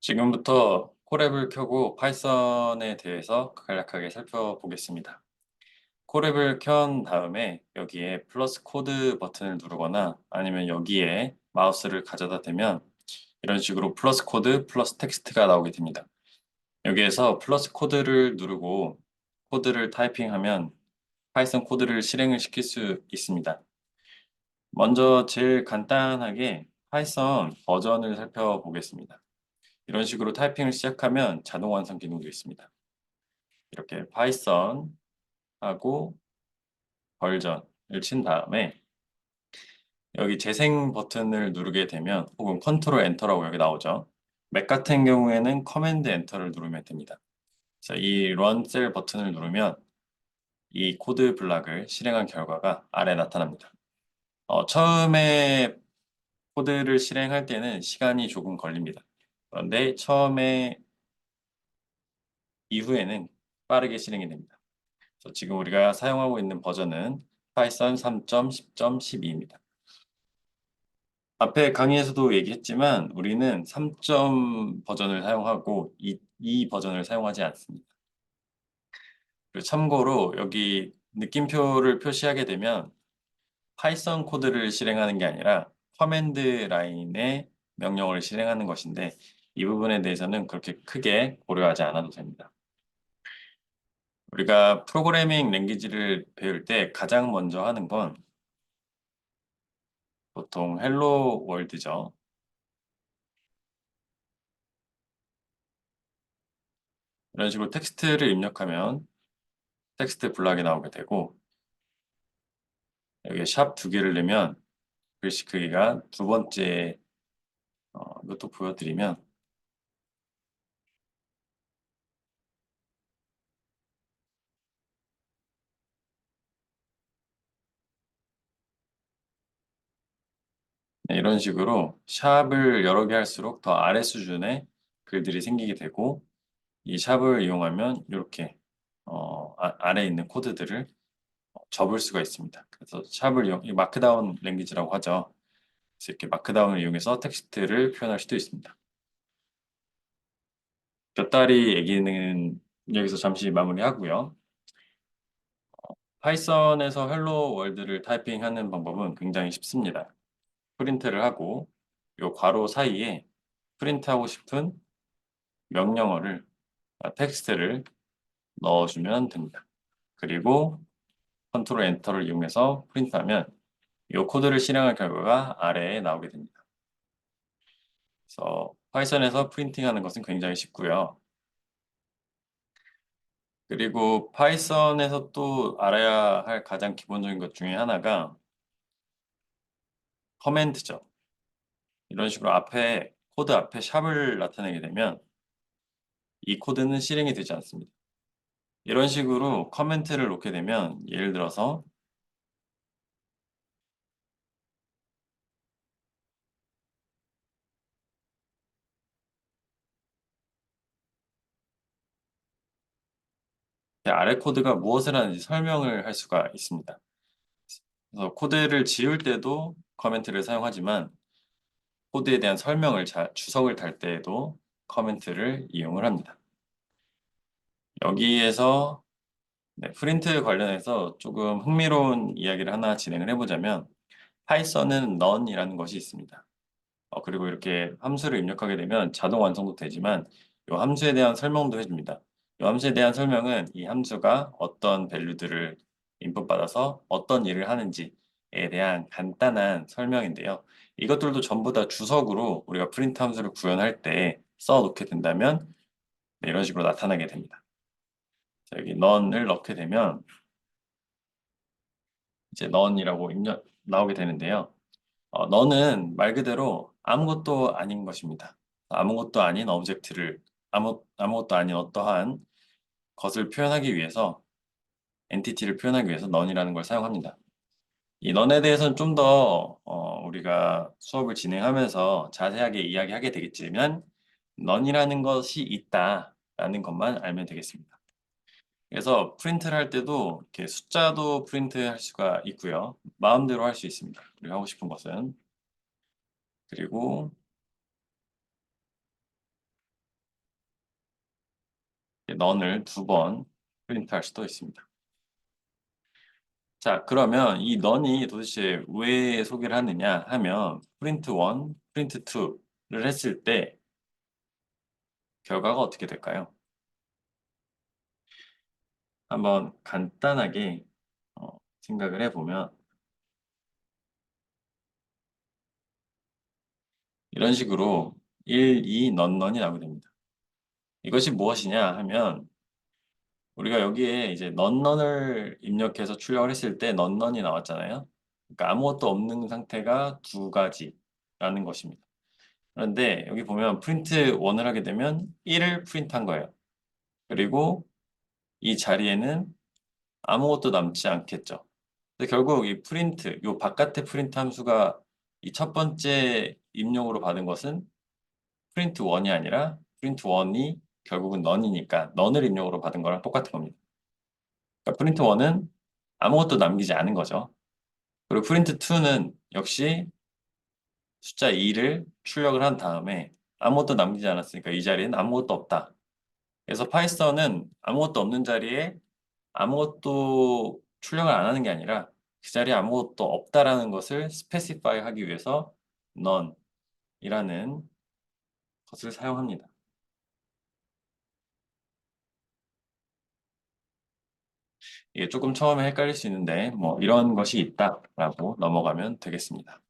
지금부터 콜앱을 켜고 파이썬에 대해서 간략하게 살펴보겠습니다. 콜앱을 켠 다음에 여기에 플러스 코드 버튼을 누르거나 아니면 여기에 마우스를 가져다 대면 이런 식으로 플러스 코드 플러스 텍스트가 나오게 됩니다. 여기에서 플러스 코드를 누르고 코드를 타이핑하면 파이썬 코드를 실행을 시킬 수 있습니다. 먼저 제일 간단하게 파이썬 버전을 살펴보겠습니다. 이런 식으로 타이핑을 시작하면 자동 완성 기능도 있습니다. 이렇게 파이썬 하고 버전을 친 다음에 여기 재생 버튼을 누르게 되면 혹은 컨트롤 엔터라고 여기 나오죠. 맥 같은 경우에는 커맨드 엔터를 누르면 됩니다. 자, 이 run 셀 버튼을 누르면 이 코드 블락을 실행한 결과가 아래에 나타납니다. 처음에 코드를 실행할 때는 시간이 조금 걸립니다. 그런데 처음에 이후에는 빠르게 실행이 됩니다. 그래서 지금 우리가 사용하고 있는 버전은 파이썬 3.10.12입니다. 앞에 강의에서도 얘기했지만 우리는 3점 버전을 사용하고 이 버전을 사용하지 않습니다. 그리고 참고로 여기 느낌표를 표시하게 되면 파이썬 코드를 실행하는 게 아니라 커맨드 라인의 명령어를 실행하는 것인데 이 부분에 대해서는 그렇게 크게 고려하지 않아도 됩니다. 우리가 프로그래밍 랭귀지를 배울 때 가장 먼저 하는 건 보통 헬로 월드죠. 이런 식으로 텍스트를 입력하면 텍스트 블락이 나오게 되고 여기에 샵 두 개를 넣으면 글씨 크기가 두 번째 이것도 보여드리면 네, 이런 식으로 샵을 여러 개 할수록 더 아래 수준의 글들이 생기게 되고 이 샵을 이용하면 이렇게 아래에 있는 코드들을 접을 수가 있습니다. 그래서 샵을 이 마크다운 랭귀지라고 하죠. 그래서 이렇게 마크다운을 이용해서 텍스트를 표현할 수도 있습니다. 곁다리 얘기는 여기서 잠시 마무리하고요. 파이썬에서 헬로 월드를 타이핑하는 방법은 굉장히 쉽습니다. 프린트를 하고 이 괄호 사이에 프린트하고 싶은 명령어를 텍스트를 넣어주면 됩니다. 그리고 컨트롤 엔터를 이용해서 프린트하면 이 코드를 실행할 결과가 아래에 나오게 됩니다. 그래서 파이썬에서 프린팅하는 것은 굉장히 쉽고요. 그리고 파이썬에서 또 알아야 할 가장 기본적인 것 중에 하나가 커맨드죠. 이런 식으로 코드 앞에 샵을 나타내게 되면 이 코드는 실행이 되지 않습니다. 이런 식으로 커멘트를 놓게 되면 예를 들어서 아래 코드가 무엇을 하는지 설명을 할 수가 있습니다. 그래서 코드를 지울 때도 커멘트를 사용하지만 코드에 대한 주석을 달 때에도 커멘트를 이용을 합니다. 여기에서 프린트 관련해서 조금 흥미로운 이야기를 하나 진행을 해보자면 파이썬은 none이라는 것이 있습니다. 그리고 이렇게 함수를 입력하게 되면 자동 완성도 되지만 이 함수에 대한 설명도 해줍니다. 이 함수에 대한 설명은 이 함수가 어떤 밸류들을 인풋받아서 어떤 일을 하는지에 대한 간단한 설명인데요. 이것들도 전부 다 주석으로 우리가 프린트 함수를 구현할 때 써놓게 된다면 이런 식으로 나타나게 됩니다. 자, 여기 none을 넣게 되면 이제 none이라고 나오게 되는데요. 너는 말 그대로 아무것도 아닌 것입니다. 아무것도 아닌 오브젝트를 아무것도 아닌 어떠한 것을 표현하기 위해서 엔티티를 표현하기 위해서 none이라는 걸 사용합니다. 이 none에 대해서는 좀 더 우리가 수업을 진행하면서 자세하게 이야기하게 되겠지만 none이라는 것이 있다라는 것만 알면 되겠습니다. 그래서 프린트를 할 때도 이렇게 숫자도 프린트할 수가 있고요. 마음대로 할 수 있습니다. 우리가 하고 싶은 것은. 그리고 넌을 두 번 프린트할 수도 있습니다. 자, 그러면 이 넌이 도대체 왜 소개를 하느냐 하면 프린트 1, 프린트 2를 했을 때 결과가 어떻게 될까요? 한번 간단하게 생각을 해보면 이런 식으로 1, 2, 넌이 나오게 됩니다. 이것이 무엇이냐 하면 우리가 여기에 이제 넌을 입력해서 출력을 했을 때 넌이 나왔잖아요. 그러니까 아무것도 없는 상태가 두 가지라는 것입니다. 그런데 여기 보면 프린트 1을 하게 되면 1을 프린트한 거예요. 그리고 이 자리에는 아무것도 남지 않겠죠. 근데 결국 이 프린트, 요 바깥의 프린트 함수가 이 첫 번째 입력으로 받은 것은 프린트 1이 아니라 프린트 1이 결국은 넌이니까 넌을 입력으로 받은 거랑 똑같은 겁니다. 그러니까 프린트 1은 아무것도 남기지 않은 거죠. 그리고 프린트 2는 역시 숫자 2를 출력을 한 다음에 아무것도 남기지 않았으니까 이 자리에는 아무것도 없다. 그래서 파이썬은 아무것도 없는 자리에 아무것도 출력을 안 하는 게 아니라 그 자리에 아무것도 없다라는 것을 스페시파이 하기 위해서 none이라는 것을 사용합니다. 이게 조금 처음에 헷갈릴 수 있는데 뭐 이런 것이 있다라고 넘어가면 되겠습니다.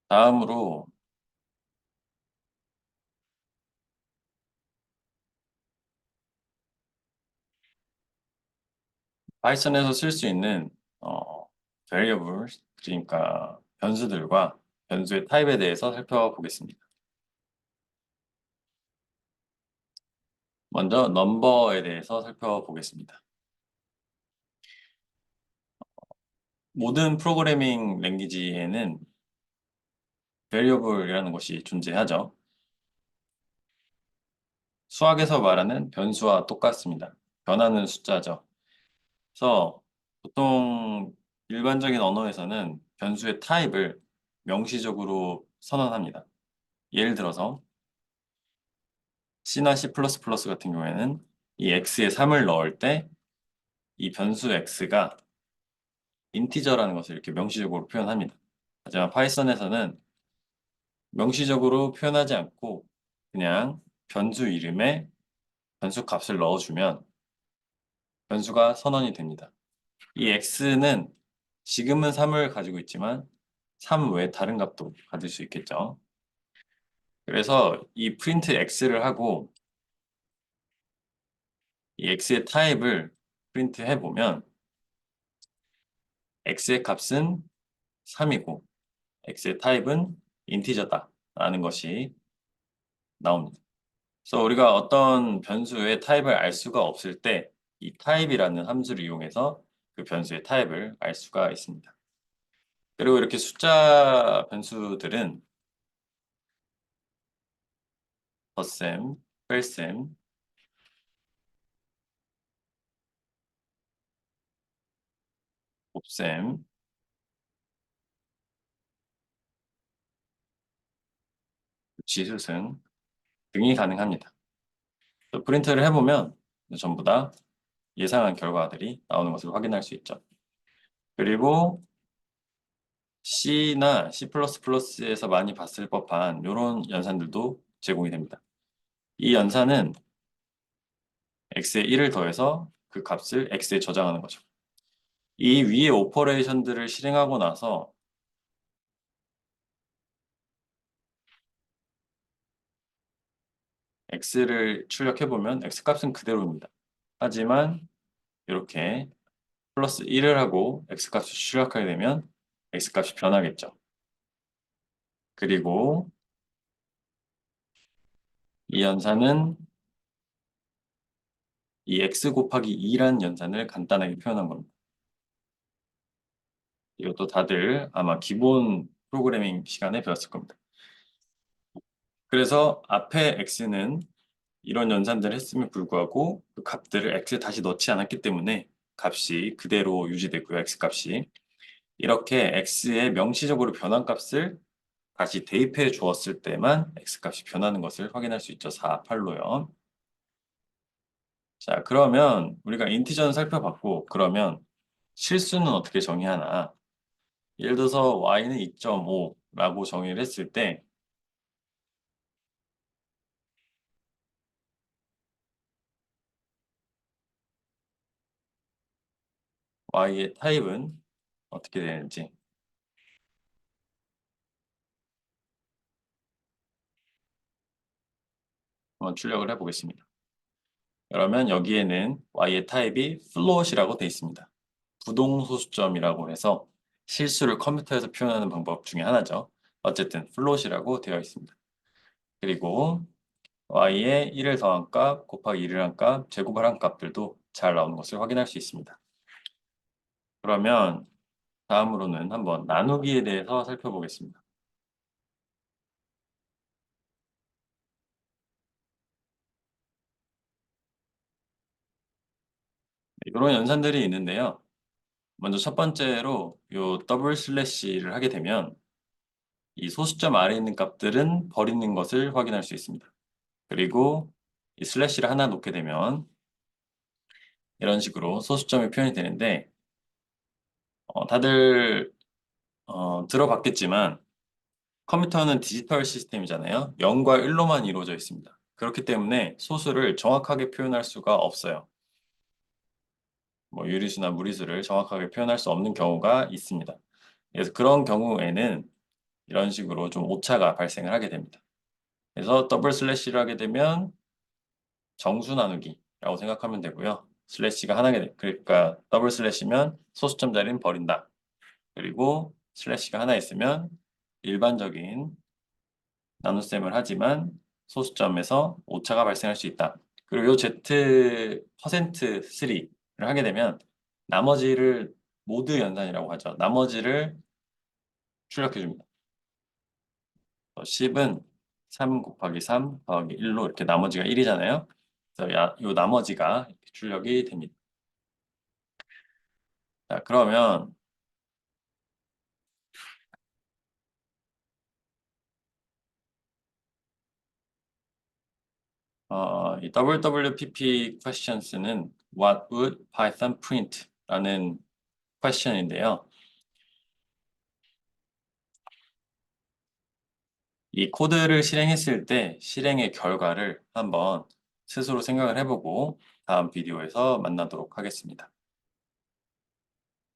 다음으로 파이썬에서 쓸 수 있는 variables, 그러니까 변수들과 변수의 타입에 대해서 살펴보겠습니다. 먼저 넘버에 대해서 살펴보겠습니다. 모든 프로그래밍 랭귀지에는 variable이라는 것이 존재하죠. 수학에서 말하는 변수와 똑같습니다. 변하는 숫자죠. 그래서 보통 일반적인 언어에서는 변수의 타입을 명시적으로 선언합니다. 예를 들어서 C나 C++ 같은 경우에는 이 x에 3을 넣을 때 이 변수 x가 인티저라는 것을 이렇게 명시적으로 표현합니다. 하지만 파이썬에서는 명시적으로 표현하지 않고 그냥 변수 이름에 변수 값을 넣어주면 변수가 선언이 됩니다. 이 x는 지금은 3을 가지고 있지만 3 외에 다른 값도 가질 수 있겠죠. 그래서 이 프린트 x를 하고 이 x의 타입을 프린트 해보면 x의 값은 3이고 x의 타입은 인티저다 라는 것이 나옵니다. 그래서 우리가 어떤 변수의 타입을 알 수가 없을 때 이 타입이라는 함수를 이용해서 그 변수의 타입을 알 수가 있습니다. 그리고 이렇게 숫자 변수들은 덧셈, 뺄셈, 곱셈, 지수승 등이 가능합니다. 또 프린트를 해보면 전부 다 예상한 결과들이 나오는 것을 확인할 수 있죠. 그리고 C나 C++에서 많이 봤을 법한 이런 연산들도 제공이 됩니다. 이 연산은 x에 1을 더해서 그 값을 x에 저장하는 거죠. 이 위의 오퍼레이션들을 실행하고 나서 x를 출력해보면 x값은 그대로입니다. 하지만 이렇게 플러스 1을 하고 x값을 출력하게 되면 x값이 변하겠죠. 그리고 이 연산은 이 x 곱하기 2란 연산을 간단하게 표현한 겁니다. 이것도 다들 아마 기본 프로그래밍 시간에 배웠을 겁니다. 그래서 앞에 x는 이런 연산들을 했음에 불구하고 그 값들을 x에 다시 넣지 않았기 때문에 값이 그대로 유지됐고요. x값이. 이렇게 x의 명시적으로 변한 값을 다시 대입해 주었을 때만 x값이 변하는 것을 확인할 수 있죠. 4, 8로요. 자, 그러면 우리가 인티저는 살펴봤고, 그러면 실수는 어떻게 정의하나? 예를 들어서 y는 2.5라고 정의를 했을 때 y의 타입은 어떻게 되는지 한번 출력을 해보겠습니다. 그러면 여기에는 y의 타입이 float이라고 되어 있습니다. 부동소수점이라고 해서 실수를 컴퓨터에서 표현하는 방법 중에 하나죠. 어쨌든 float이라고 되어 있습니다. 그리고 y에 1을 더한 값, 곱하기 1을 한 값, 제곱을 한 값들도 잘 나오는 것을 확인할 수 있습니다. 그러면 다음으로는 한번 나누기에 대해서 살펴보겠습니다. 이런 연산들이 있는데요. 먼저 첫 번째로 요 더블 슬래시를 하게 되면 이 소수점 아래에 있는 값들은 버리는 것을 확인할 수 있습니다. 그리고 이 슬래시를 하나 놓게 되면 이런 식으로 소수점이 표현이 되는데 다들 들어봤겠지만 컴퓨터는 디지털 시스템이잖아요. 0과 1로만 이루어져 있습니다. 그렇기 때문에 소수를 정확하게 표현할 수가 없어요. 뭐 유리수나 무리수를 정확하게 표현할 수 없는 경우가 있습니다. 그래서 그런 경우에는 이런 식으로 좀 오차가 발생을 하게 됩니다. 그래서 더블 슬래시를 하게 되면 정수 나누기라고 생각하면 되고요. 슬래시가 하나게 돼. 그러니까 더블 슬래시면 소수점 자리는 버린다. 그리고 슬래시가 하나 있으면 일반적인 나눗셈을 하지만 소수점에서 오차가 발생할 수 있다. 그리고 요 Z 퍼센트 3를 하게 되면 나머지를 모드 연산이라고 하죠. 나머지를 출력해 줍니다. 10은 3 곱하기 3 더하기 1로 이렇게 나머지가 1이잖아요. 그래서 요 나머지가 이렇게 출력이 됩니다. 자, 그러면 이 WWPP questions는 What would Python print? 라는 question인데요. 이 코드를 실행했을 때 실행의 결과를 한번 스스로 생각을 해보고 다음 비디오에서 만나도록 하겠습니다.